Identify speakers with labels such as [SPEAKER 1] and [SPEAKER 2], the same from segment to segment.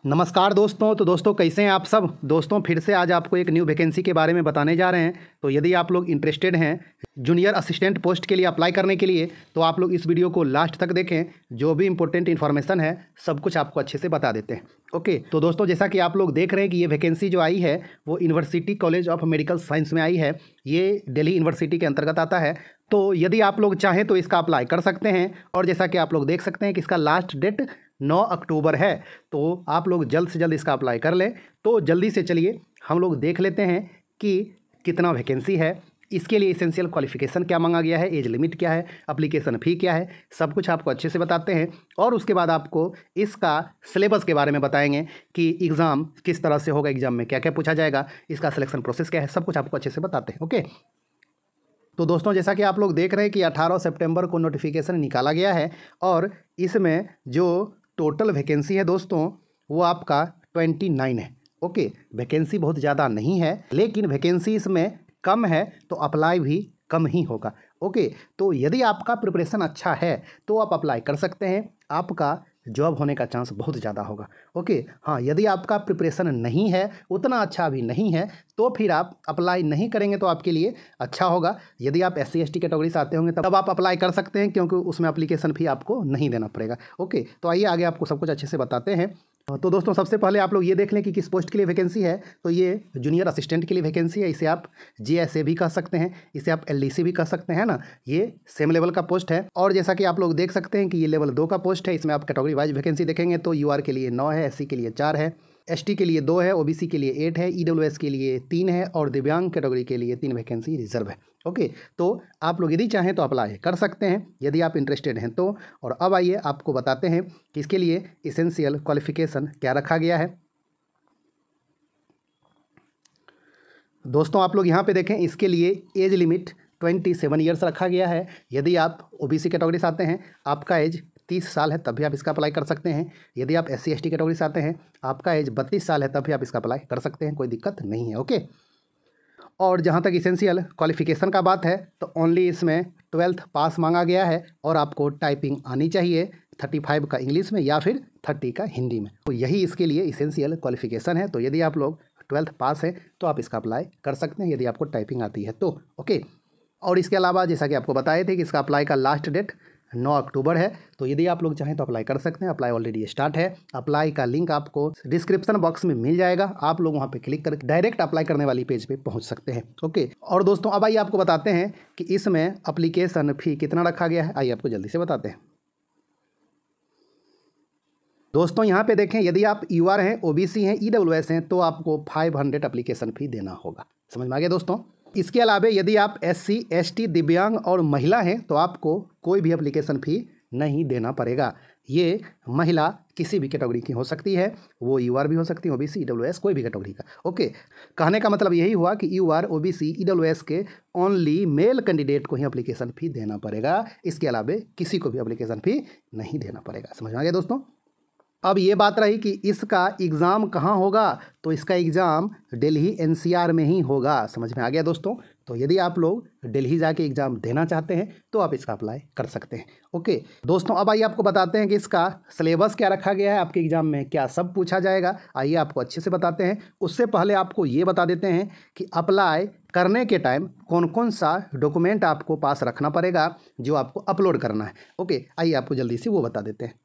[SPEAKER 1] नमस्कार दोस्तों। तो दोस्तों कैसे हैं आप सब। दोस्तों फिर से आज आपको एक न्यू वैकेंसी के बारे में बताने जा रहे हैं। तो यदि आप लोग इंटरेस्टेड हैं जूनियर असिस्टेंट पोस्ट के लिए अप्लाई करने के लिए, तो आप लोग इस वीडियो को लास्ट तक देखें। जो भी इंपॉर्टेंट इन्फॉर्मेशन है सब कुछ आपको अच्छे से बता देते हैं। ओके, तो दोस्तों जैसा कि आप लोग देख रहे हैं कि ये वैकेंसी जो आई है वो university college of medical science में आई है। ये दिल्ली यूनिवर्सिटी के अंतर्गत आता है। तो यदि आप लोग चाहें तो इसका अप्लाई कर सकते हैं। और जैसा कि आप लोग देख सकते हैं कि इसका लास्ट डेट 9 अक्टूबर है। तो आप लोग जल्द से जल्द इसका अप्लाई कर लें। तो जल्दी से चलिए हम लोग देख लेते हैं कि कितना वैकेंसी है, इसके लिए इसेंशियल क्वालिफिकेशन क्या मांगा गया है, एज लिमिट क्या है, एप्लीकेशन फ़ी क्या है, सब कुछ आपको अच्छे से बताते हैं। और उसके बाद आपको इसका सिलेबस के बारे में बताएंगे कि एग्ज़ाम किस तरह से होगा, एग्ज़ाम में क्या क्या पूछा जाएगा, इसका सिलेक्शन प्रोसेस क्या है, सब कुछ आपको अच्छे से बताते हैं। ओके, तो दोस्तों जैसा कि आप लोग देख रहे हैं कि 18 सितंबर को नोटिफिकेशन निकाला गया है। और इसमें जो टोटल वैकेंसी है दोस्तों वो आपका 29 है। ओके, वैकेंसी बहुत ज़्यादा नहीं है, लेकिन वैकेंसी इसमें कम है तो अप्लाई भी कम ही होगा। ओके, तो यदि आपका प्रिपरेशन अच्छा है तो आप अप्लाई कर सकते हैं, आपका जॉब होने का चांस बहुत ज़्यादा होगा। ओके, हाँ, यदि आपका प्रिपरेशन नहीं है, उतना अच्छा भी नहीं है, तो फिर आप अप्लाई नहीं करेंगे तो आपके लिए अच्छा होगा। यदि आप SC ST कैटेगरी से आते होंगे तब आप अप्लाई कर सकते हैं, क्योंकि उसमें एप्लीकेशन फ़ी आपको नहीं देना पड़ेगा। ओके, तो आइए आगे आपको सब कुछ अच्छे से बताते हैं। तो दोस्तों सबसे पहले आप लोग ये देख लें कि किस पोस्ट के लिए वैकेंसी है। तो ये जूनियर असिस्टेंट के लिए वैकेंसी है। इसे आप JSA भी कह सकते हैं, इसे आप LDC भी कह सकते हैं ना। ये सेम लेवल का पोस्ट है। और जैसा कि आप लोग देख सकते हैं कि ये लेवल 2 का पोस्ट है। इसमें आप कैटेगरी वाइज वैकेंसी देखेंगे तो UR के लिए 9 है, SC के लिए 4 है, ST के लिए 2 है, OBC के लिए 8 है, EWS के लिए 3 है और दिव्यांग कैटेगरी के लिए 3 वैकेंसी रिजर्व है। ओके, तो आप लोग यदि चाहें तो अप्लाई कर सकते हैं यदि आप इंटरेस्टेड हैं तो। और अब आइए आपको बताते हैं कि इसके लिए इसेंशियल क्वालिफिकेशन क्या रखा गया है। दोस्तों आप लोग यहाँ पे देखें, इसके लिए एज लिमिट 27 ईयर्स रखा गया है। यदि आप OBC कैटेगरी से आते हैं, आपका एज 30 साल है, तब भी आप इसका अप्लाई कर सकते हैं। यदि आप SC ST कैटेगरी से आते हैं, आपका एज 32 साल है, तब भी आप इसका अप्लाई कर सकते हैं, कोई दिक्कत नहीं है। ओके, और जहाँ तक इसेंशियल क्वालिफिकेशन का बात है तो ओनली इसमें 12th पास मांगा गया है। और आपको टाइपिंग आनी चाहिए 35 का इंग्लिश में या फिर 30 का हिंदी में। तो यही इसके लिए इसेंशियल क्वालिफिकेशन है। तो यदि आप लोग 12th पास है तो आप इसका अप्लाई कर सकते हैं, यदि आपको टाइपिंग आती है तो। ओके, और इसके अलावा जैसा कि आपको बताए थे कि इसका अप्लाई का लास्ट डेट 9 अक्टूबर है। तो यदि आप लोग चाहें तो अप्लाई कर सकते हैं। अप्लाई ऑलरेडी स्टार्ट है। अप्लाई का लिंक आपको डिस्क्रिप्शन बॉक्स में मिल जाएगा, आप लोग वहां पे क्लिक करके डायरेक्ट अप्लाई करने वाली पेज पे पहुंच सकते हैं। ओके, और दोस्तों अब आइए आपको बताते हैं कि इसमें एप्लीकेशन फ़ी कितना रखा गया है। आइए आपको जल्दी से बताते हैं। दोस्तों यहाँ पे देखें, यदि आप UR हैं, OBC हैं, EWS हैं तो आपको 500 एप्लीकेशन फ़ी देना होगा। समझ में आ गया दोस्तों। इसके अलावा यदि आप SC ST दिव्यांग और महिला हैं तो आपको कोई भी एप्लीकेशन फ़ी नहीं देना पड़ेगा। ये महिला किसी भी कैटेगरी की हो सकती है, वो UR भी हो सकती है, OBC EWS कोई भी कैटेगरी का। ओके, कहने का मतलब यही हुआ कि UR OBC EWS के ओनली मेल कैंडिडेट को ही एप्लीकेशन फ़ी देना पड़ेगा। इसके अलावा किसी को भी एप्लीकेशन फ़ी नहीं देना पड़ेगा। समझ में आ गया दोस्तों। अब ये बात रही कि इसका एग्ज़ाम कहाँ होगा। तो इसका एग्ज़ाम दिल्ली NCR में ही होगा। समझ में आ गया दोस्तों। तो यदि आप लोग दिल्ली जाके एग्ज़ाम देना चाहते हैं तो आप इसका अप्लाई कर सकते हैं। ओके दोस्तों, अब आइए आपको बताते हैं कि इसका सिलेबस क्या रखा गया है, आपके एग्ज़ाम में क्या सब पूछा जाएगा। आइए आपको अच्छे से बताते हैं। उससे पहले आपको ये बता देते हैं कि अप्लाई करने के टाइम कौन कौन सा डॉक्यूमेंट आपको पास रखना पड़ेगा जो आपको अपलोड करना है। ओके, आइए आपको जल्दी से वो बता देते हैं।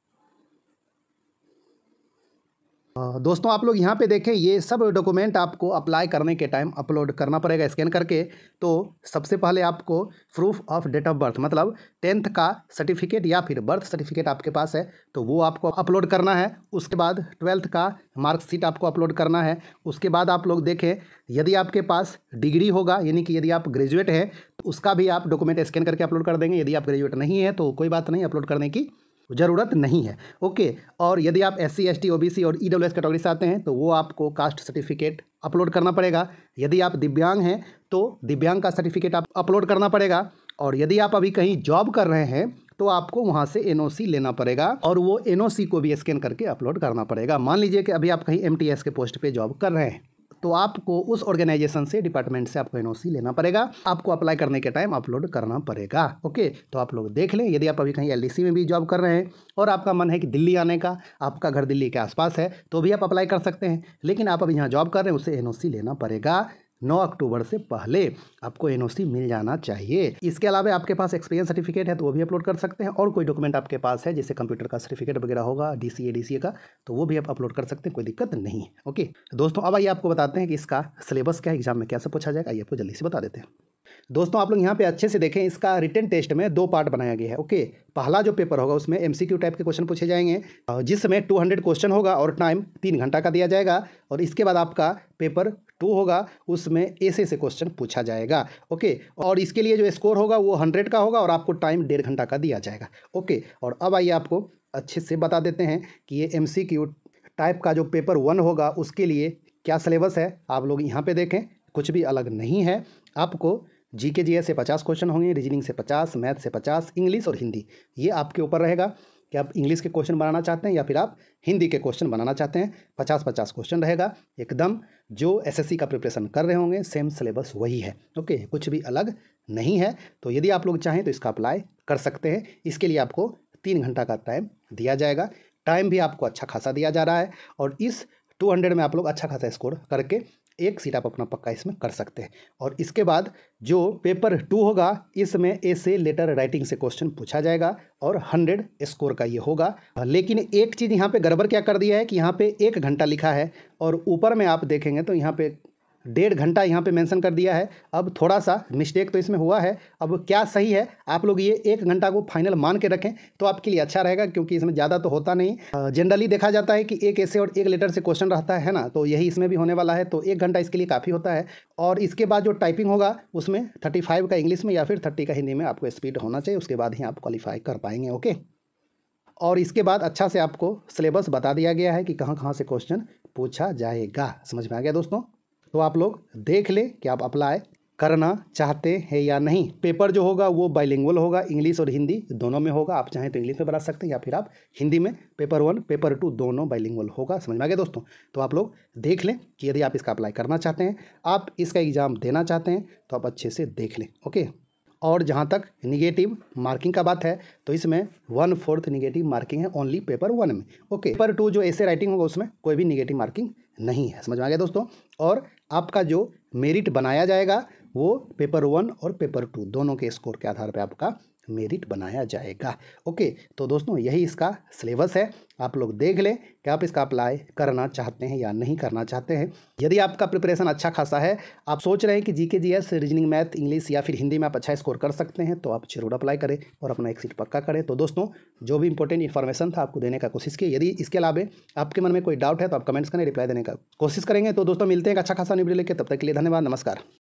[SPEAKER 1] दोस्तों आप लोग यहाँ पे देखें, ये सब डॉक्यूमेंट आपको अप्लाई करने के टाइम अपलोड करना पड़ेगा स्कैन करके। तो सबसे पहले आपको proof of date of birth, मतलब 10th का सर्टिफिकेट या फिर बर्थ सर्टिफिकेट आपके पास है तो वो आपको अपलोड करना है। उसके बाद 12th का मार्कशीट आपको अपलोड करना है। उसके बाद आप लोग देखें, यदि आपके पास डिग्री होगा, यानी कि यदि आप ग्रेजुएट हैं तो उसका भी आप डॉक्यूमेंट स्कैन करके अपलोड कर देंगे। यदि आप ग्रेजुएट नहीं है तो कोई बात नहीं, अपलोड करने की ज़रूरत नहीं है। ओके, और यदि आप SC ST OBC और EWS कैटेगरी से आते हैं तो वो आपको कास्ट सर्टिफिकेट अपलोड करना पड़ेगा। यदि आप दिव्यांग हैं तो दिव्यांग का सर्टिफिकेट आप अपलोड करना पड़ेगा। और यदि आप अभी कहीं जॉब कर रहे हैं तो आपको वहाँ से NOC लेना पड़ेगा और वो NOC को भी स्कैन करके अपलोड करना पड़ेगा। मान लीजिए कि अभी आप कहीं MTS के पोस्ट पे जॉब कर रहे हैं तो आपको उस ऑर्गेनाइजेशन से, डिपार्टमेंट से आपको एनओसी लेना पड़ेगा। आपको अप्लाई करने के टाइम अपलोड करना पड़ेगा। ओके, तो आप लोग देख लें, यदि आप अभी कहीं एलडीसी में भी जॉब कर रहे हैं और आपका मन है कि दिल्ली आने का, आपका घर दिल्ली के आसपास है, तो भी आप अप्लाई कर सकते हैं। लेकिन आप अभी यहाँ जॉब कर रहे हैं, उससे एनओसी लेना पड़ेगा। 9 अक्टूबर से पहले आपको एनओसी मिल जाना चाहिए। इसके अलावा आपके पास एक्सपीरियंस सर्टिफिकेट है तो वो भी अपलोड कर सकते हैं, और कोई डॉक्यूमेंट आपके पास है जैसे कंप्यूटर का सर्टिफिकेट वगैरह होगा, डीसीए का, तो वो भी आप अपलोड कर सकते हैं, कोई दिक्कत नहीं है। ओके दोस्तों, अब आइए आपको बताते हैं कि इसका सिलेबस क्या है, एग्जाम में क्या सब पूछा जाएगा। आइए आपको जल्दी से बता देते हैं। दोस्तों आप लोग यहाँ पे अच्छे से देखें, इसका रिटन टेस्ट में 2 पार्ट बनाया गया है। ओके, पहला जो पेपर होगा उसमें एमसीक्यू टाइप के क्वेश्चन पूछे जाएंगे, जिसमें 200 क्वेश्चन होगा और टाइम 3 घंटा का दिया जाएगा। और इसके बाद आपका पेपर 2 होगा, उसमें ऐसे क्वेश्चन पूछा जाएगा। ओके, और इसके लिए जो स्कोर होगा वो 100 का होगा और आपको टाइम 1.5 घंटा का दिया जाएगा। ओके, और अब आइए आपको अच्छे से बता देते हैं कि ये एमसीक्यू टाइप का जो पेपर 1 होगा उसके लिए क्या सिलेबस है। आप लोग यहाँ पे देखें, कुछ भी अलग नहीं है। आपको जीके जीएस से 50 क्वेश्चन होंगे, रीजनिंग से 50, मैथ से 50, इंग्लिश और हिंदी, ये आपके ऊपर रहेगा कि आप इंग्लिश के क्वेश्चन बनाना चाहते हैं या फिर आप हिंदी के क्वेश्चन बनाना चाहते हैं। 50-50 क्वेश्चन रहेगा, एकदम जो एसएससी का प्रिपरेशन कर रहे होंगे सेम सिलेबस वही है। ओके, कुछ भी अलग नहीं है। तो यदि आप लोग चाहें तो इसका अप्लाई कर सकते हैं। इसके लिए आपको 3 घंटा का टाइम दिया जाएगा। टाइम भी आपको अच्छा खासा दिया जा रहा है, और इस 200 में आप लोग अच्छा खासा स्कोर करके एक सीट आप अपना पक्का इसमें कर सकते हैं। और इसके बाद जो पेपर 2 होगा, इसमें ऐसे लेटर राइटिंग से क्वेश्चन पूछा जाएगा और 100 स्कोर का ये होगा। लेकिन एक चीज़ यहाँ पे गड़बड़ क्या कर दिया है कि यहाँ पे 1 घंटा लिखा है और ऊपर में आप देखेंगे तो यहाँ पे 1.5 घंटा यहाँ पे मेंशन कर दिया है। अब थोड़ा सा मिस्टेक तो इसमें हुआ है, अब क्या सही है आप लोग ये 1 घंटा को फाइनल मान के रखें तो आपके लिए अच्छा रहेगा, क्योंकि इसमें ज़्यादा तो होता नहीं। जनरली देखा जाता है कि एक ऐसे और एक लेटर से क्वेश्चन रहता है ना, तो यही इसमें भी होने वाला है। तो 1 घंटा इसके लिए काफ़ी होता है। और इसके बाद जो टाइपिंग होगा उसमें 35 का इंग्लिश में या फिर 30 का हिंदी में आपको स्पीड होना चाहिए, उसके बाद ही आप क्वालिफाई कर पाएंगे। ओके, और इसके बाद अच्छा से आपको सिलेबस बता दिया गया है कि कहाँ कहाँ से क्वेश्चन पूछा जाएगा। समझ में आ गया दोस्तों? तो आप लोग देख लें कि आप अप्लाई करना चाहते हैं या नहीं। पेपर जो होगा वो बाइलिंगुअल होगा, इंग्लिश और हिंदी दोनों में होगा। आप चाहें तो इंग्लिश में बना सकते हैं या फिर आप हिंदी में। पेपर 1 पेपर 2 दोनों बाइलिंगुअल होगा। समझ में आ गया दोस्तों? तो आप लोग देख लें कि यदि आप इसका अप्लाई करना चाहते हैं, आप इसका एग्ज़ाम देना चाहते हैं, तो आप अच्छे से देख लें। ओके, और जहाँ तक निगेटिव मार्किंग का बात है तो इसमें 1/4 निगेटिव मार्किंग है ओनली पेपर 1 में। ओके, पेपर 2 जो ऐसे राइटिंग होगा उसमें कोई भी निगेटिव मार्किंग नहीं है। समझ में आ गया दोस्तों? और आपका जो मेरिट बनाया जाएगा वो पेपर 1 और पेपर 2 दोनों के स्कोर के आधार पर आपका मेरिट बनाया जाएगा। ओके, तो दोस्तों यही इसका सिलेबस है। आप लोग देख लें कि आप इसका अप्लाई करना चाहते हैं या नहीं करना चाहते हैं। यदि आपका प्रिपरेशन अच्छा खासा है, आप सोच रहे हैं कि GK GS, reasoning, math, English या फिर हिंदी में आप अच्छा स्कोर कर सकते हैं, तो आप जरूर अप्लाई करें और अपना एक सीट पक्का करें। तो दोस्तों जो भी इंपॉर्टेंट इन्फॉर्मेशन था आपको देने का कोशिश की। यदि इसके अलावा आपके मन में कोई डाउट है तो आप कमेंट्स करें, रिप्लाई देने का कोशिश करेंगे। तो दोस्तों मिलते हैं एक अच्छा खासा वीडियो लेकर, तब तक के लिए धन्यवाद, नमस्कार।